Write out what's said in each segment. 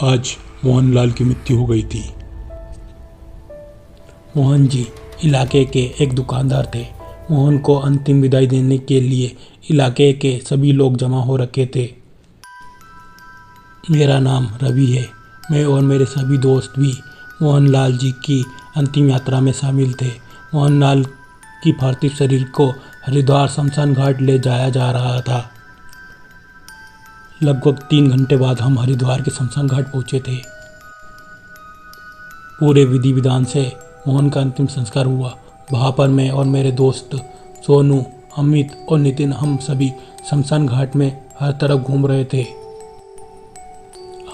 आज मोहनलाल की मृत्यु हो गई थी। मोहन जी इलाके के एक दुकानदार थे। मोहन को अंतिम विदाई देने के लिए इलाके के सभी लोग जमा हो रखे थे। मेरा नाम रवि है। मैं और मेरे सभी दोस्त भी मोहनलाल जी की अंतिम यात्रा में शामिल थे। मोहनलाल की पार्थिव शरीर को हरिद्वार शमशान घाट ले जाया जा रहा था। लगभग 3 घंटे बाद हम हरिद्वार के शमशान घाट पहुंचे थे। पूरे विधि विधान से मोहन का अंतिम संस्कार हुआ। वहाँ पर मैं और मेरे दोस्त सोनू, अमित और नितिन हम सभी शमशान घाट में हर तरफ घूम रहे थे।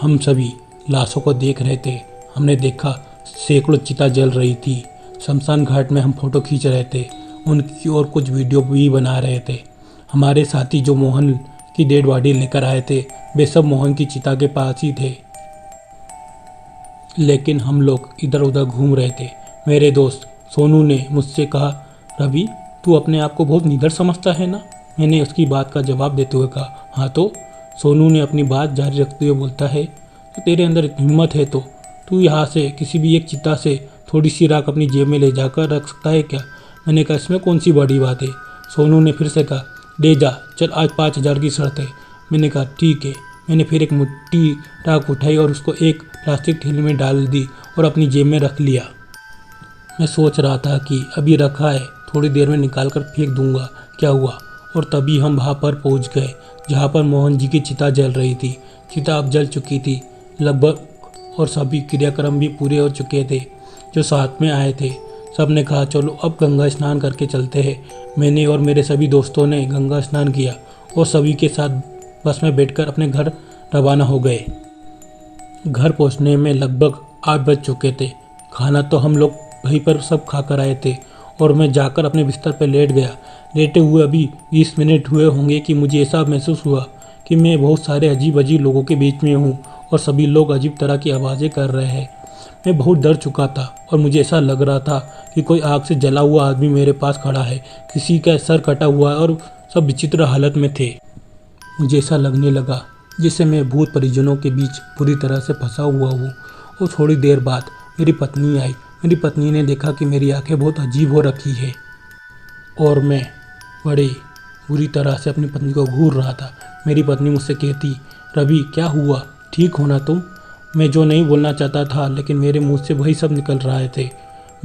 हम सभी लाशों को देख रहे थे। हमने देखा सैकड़ों चिता जल रही थी। शमशान घाट में हम फोटो खींच रहे थे, उनकी और कुछ वीडियो भी बना रहे थे। हमारे साथी जो मोहन की डेड बॉडी लेकर आए थे, वे सब मोहन की चिता के पास ही थे। लेकिन हम लोग इधर उधर घूम रहे थे। मेरे दोस्त सोनू ने मुझसे कहा, रवि तू अपने आप को बहुत निडर समझता है ना? मैंने उसकी बात का जवाब देते हुए कहा, हाँ तो? सोनू ने अपनी बात जारी रखते हुए बोलता है, तो तेरे अंदर हिम्मत है तो तू यहाँ से किसी भी एक चिता से थोड़ी सी राख अपनी जेब में ले जाकर रख सकता है क्या? मैंने कहा, इसमें कौन सी बड़ी बात है? सोनू ने फिर से कहा, ले जा, चल आज 5,000 की शर्त है। मैंने कहा ठीक है। मैंने फिर एक मुट्ठी राख उठाई और उसको एक प्लास्टिक थैली में डाल दी और अपनी जेब में रख लिया। मैं सोच रहा था कि अभी रखा है, थोड़ी देर में निकाल कर फेंक दूंगा, क्या हुआ? और तभी हम वहाँ पर पहुँच गए जहाँ पर मोहन जी की चिता जल रही थी। चिता अब जल चुकी थी लगभग, और सभी क्रियाक्रम भी पूरे हो चुके थे। जो साथ में आए थे सब ने कहा, चलो अब गंगा स्नान करके चलते हैं। मैंने और मेरे सभी दोस्तों ने गंगा स्नान किया और सभी के साथ बस में बैठकर अपने घर रवाना हो गए। घर पहुंचने में लगभग 8 बज चुके थे। खाना तो हम लोग वहीं पर सब खा कर आए थे और मैं जाकर अपने बिस्तर पर लेट गया। लेटे हुए अभी 20 मिनट हुए होंगे कि मुझे ऐसा महसूस हुआ कि मैं बहुत सारे अजीब अजीब लोगों के बीच में हूँ और सभी लोग अजीब तरह की आवाज़ें कर रहे हैं। मैं बहुत डर चुका था और मुझे ऐसा लग रहा था कि कोई आग से जला हुआ आदमी मेरे पास खड़ा है। किसी का सर कटा हुआ है और सब विचित्र हालत में थे। मुझे ऐसा लगने लगा जैसे मैं भूत परिजनों के बीच पूरी तरह से फंसा हुआ हूँ। और थोड़ी देर बाद मेरी पत्नी आई। मेरी पत्नी ने देखा कि मेरी आंखें बहुत अजीब हो रखी है और मैं बड़ी बुरी तरह से अपनी पत्नी को घूर रहा था। मेरी पत्नी मुझसे कहती, रवि क्या हुआ, ठीक हो ना तुम? मैं जो नहीं बोलना चाहता था लेकिन मेरे मुंह से वही सब निकल रहे थे।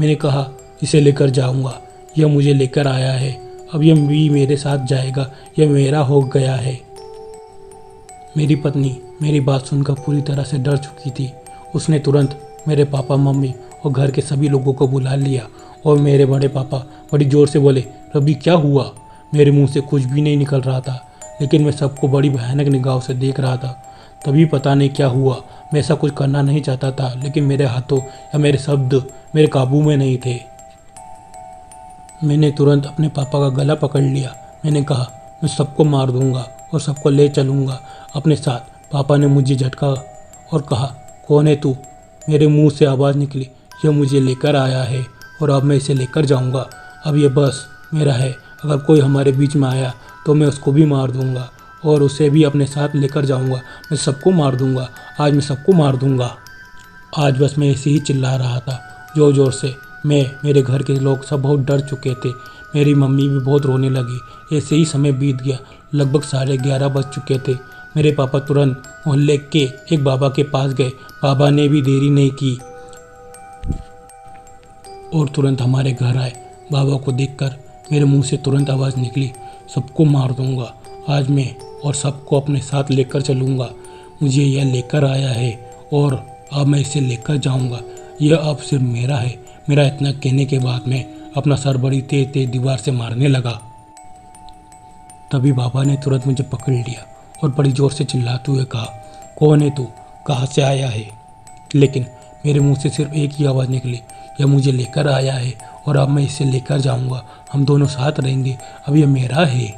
मैंने कहा, इसे लेकर जाऊंगा, यह मुझे लेकर आया है, अब यह भी मेरे साथ जाएगा, यह मेरा हो गया है। मेरी पत्नी मेरी बात सुनकर पूरी तरह से डर चुकी थी। उसने तुरंत मेरे पापा, मम्मी और घर के सभी लोगों को बुला लिया और मेरे बड़े पापा बड़ी ज़ोर से बोले, रवि क्या हुआ? मेरे मुंह से कुछ भी नहीं निकल रहा था लेकिन मैं सबको बड़ी भयानक निगाहों से देख रहा था। तभी पता नहीं क्या हुआ, मैं ऐसा कुछ करना नहीं चाहता था लेकिन मेरे हाथों या मेरे शब्द मेरे काबू में नहीं थे। मैंने तुरंत अपने पापा का गला पकड़ लिया। मैंने कहा, मैं सबको मार दूंगा और सबको ले चलूँगा अपने साथ। पापा ने मुझे झटका और कहा, कौन है तू? मेरे मुंह से आवाज़ निकली, यह मुझे लेकर आया है और अब मैं इसे लेकर जाऊंगा। अब यह बस मेरा है, अगर कोई हमारे बीच में आया तो मैं उसको भी मार दूंगा और उसे भी अपने साथ लेकर जाऊंगा। मैं सबको मार दूंगा, आज मैं सबको मार दूंगा। आज बस मैं ऐसे ही चिल्ला रहा था ज़ोर ज़ोर से। मेरे घर के लोग सब बहुत डर चुके थे। मेरी मम्मी भी बहुत रोने लगी। ऐसे ही समय बीत गया। लगभग 11:30 बज चुके थे। मेरे पापा तुरंत मोहल्ले के एक बाबा के पास गए। बाबा ने भी देरी नहीं की और तुरंत हमारे घर आए। बाबा को देखकर मेरे मुंह से तुरंत आवाज़ निकली, सबको मार दूंगा, आज मैं और सबको अपने साथ लेकर चलूँगा। मुझे यह लेकर आया है और अब मैं इसे लेकर जाऊँगा। यह अब सिर्फ मेरा है। मेरा इतना कहने के बाद मैं अपना सर बड़ी तेज तेज दीवार से मारने लगा। तभी बाबा ने तुरंत मुझे पकड़ लिया और बड़ी ज़ोर से चिल्लाते हुए कहा, कौन है तू, कहाँ से आया है? लेकिन मेरे मुंह से सिर्फ एक ही आवाज़ निकली, यह मुझे लेकर आया है और अब मैं इसे लेकर जाऊंगा। हम दोनों साथ रहेंगे, अब यह मेरा है।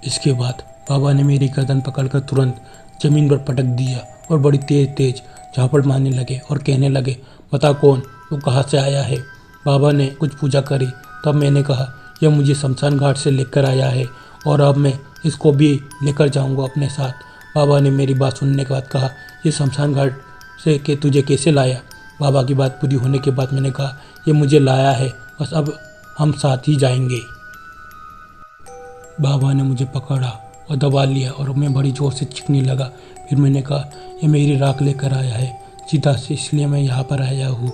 इसके बाद बाबा ने मेरी गर्दन पकड़कर तुरंत ज़मीन पर पटक दिया और बड़ी तेज तेज झापड़ मारने लगे और कहने लगे, बता कौन, तू कहाँ से आया है? बाबा ने कुछ पूजा करी। तब मैंने कहा, यह मुझे शमशान घाट से लेकर आया है और अब मैं इसको भी लेकर जाऊंगा अपने साथ। बाबा ने मेरी बात सुनने के बाद कहा, ये शमशान घाट से के तुझे कैसे लाया? बाबा की बात पूरी होने के बाद मैंने कहा, ये मुझे लाया है, बस अब हम साथ ही जाएंगे। बाबा ने मुझे पकड़ा और दबा लिया और मैं बड़ी ज़ोर से चीखने लगा। फिर मैंने कहा, ये मेरी राख लेकर आया है सीता से, इसलिए मैं यहाँ पर आया हूँ।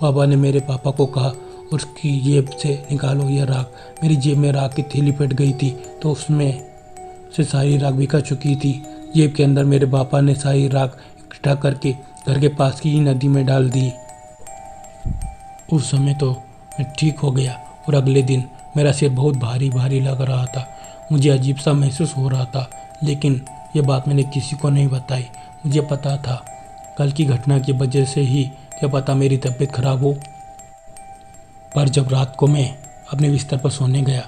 बाबा ने मेरे पापा को कहा, उसकी जेब से निकालो यह राख। मेरी जेब में राख की थैली फट गई थी तो उसमें से सारी राख बिखर चुकी थी। जेब के अंदर मेरे पापा ने सारी राख इकट्ठा करके घर के पास की ही नदी में डाल दी। उस समय तो मैं ठीक हो गया और अगले दिन मेरा सिर बहुत भारी भारी लग रहा था। मुझे अजीब सा महसूस हो रहा था, लेकिन ये बात मैंने किसी को नहीं बताई। मुझे पता था कल की घटना की वजह से ही क्या पता मेरी तबीयत खराब हो। पर जब रात को मैं अपने बिस्तर पर सोने गया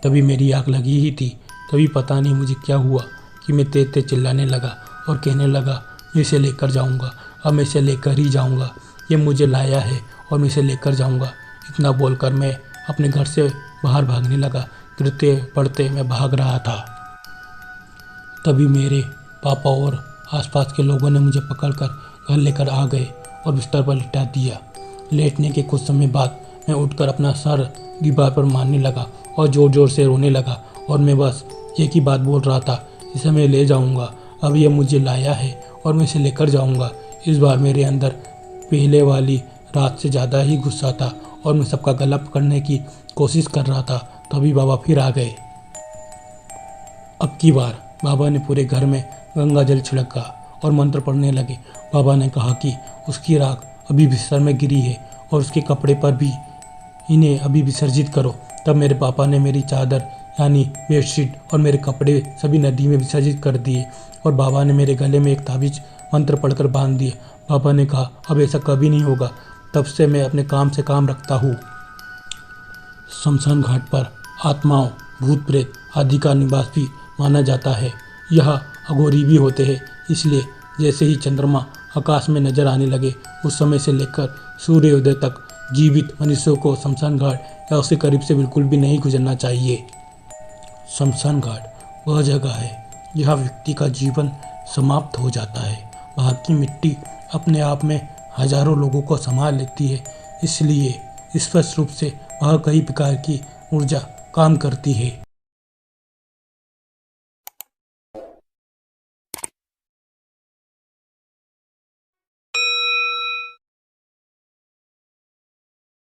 तभी मेरी आँख लगी ही थी। तभी पता नहीं मुझे क्या हुआ कि मैं तेज तेज चिल्लाने लगा और कहने लगा, मैं इसे लेकर जाऊंगा, अब मैं इसे लेकर ही जाऊंगा, ये मुझे लाया है और मैं इसे लेकर जाऊंगा। इतना बोलकर मैं अपने घर से बाहर भागने लगा। गिरते पड़ते मैं भाग रहा था। तभी मेरे पापा और आसपास के लोगों ने मुझे पकड़कर घर लेकर आ गए और बिस्तर पर लिटा दिया। लेटने के कुछ समय बाद मैं उठकर अपना सर दीवार पर मारने लगा और ज़ोर ज़ोर से रोने लगा और मैं बस एक ही बात बोल रहा था, इसे मैं ले जाऊंगा, अब ये मुझे लाया है और मैं इसे लेकर जाऊंगा। इस बार मेरे अंदर पहले वाली रात से ज़्यादा ही गुस्सा था और मैं सबका गला पकड़ने की कोशिश कर रहा था। तभी बाबा फिर आ गए। अब की बार बाबा ने पूरे घर में गंगा जल छिड़का और मंत्र पढ़ने लगे। बाबा ने कहा कि उसकी राख अभी बिस्तर में गिरी है और उसके कपड़े पर भी, इन्हें अभी विसर्जित करो। तब मेरे पापा ने मेरी चादर यानी बेडशीट और मेरे कपड़े सभी नदी में विसर्जित कर दिए और बाबा ने मेरे गले में एक ताबीज मंत्र पढ़कर बांध दिए। बाबा ने कहा, अब ऐसा कभी नहीं होगा। तब से मैं अपने काम से काम रखता हूँ। शमशान घाट पर आत्माओं, भूत प्रेत आदि का निवास भी माना जाता है। यह अघोरी भी होते हैं, इसलिए जैसे ही चंद्रमा आकाश में नजर आने लगे उस समय से लेकर सूर्योदय तक जीवित मनुष्यों को शमशान घाट या उसके करीब से बिल्कुल भी नहीं गुजरना चाहिए। शमशान घाट वह जगह है जहाँ व्यक्ति का जीवन समाप्त हो जाता है। वहाँ की मिट्टी अपने आप में हजारों लोगों को संभाल लेती है, इसलिए स्पष्ट रूप से वह कई प्रकार की ऊर्जा काम करती है।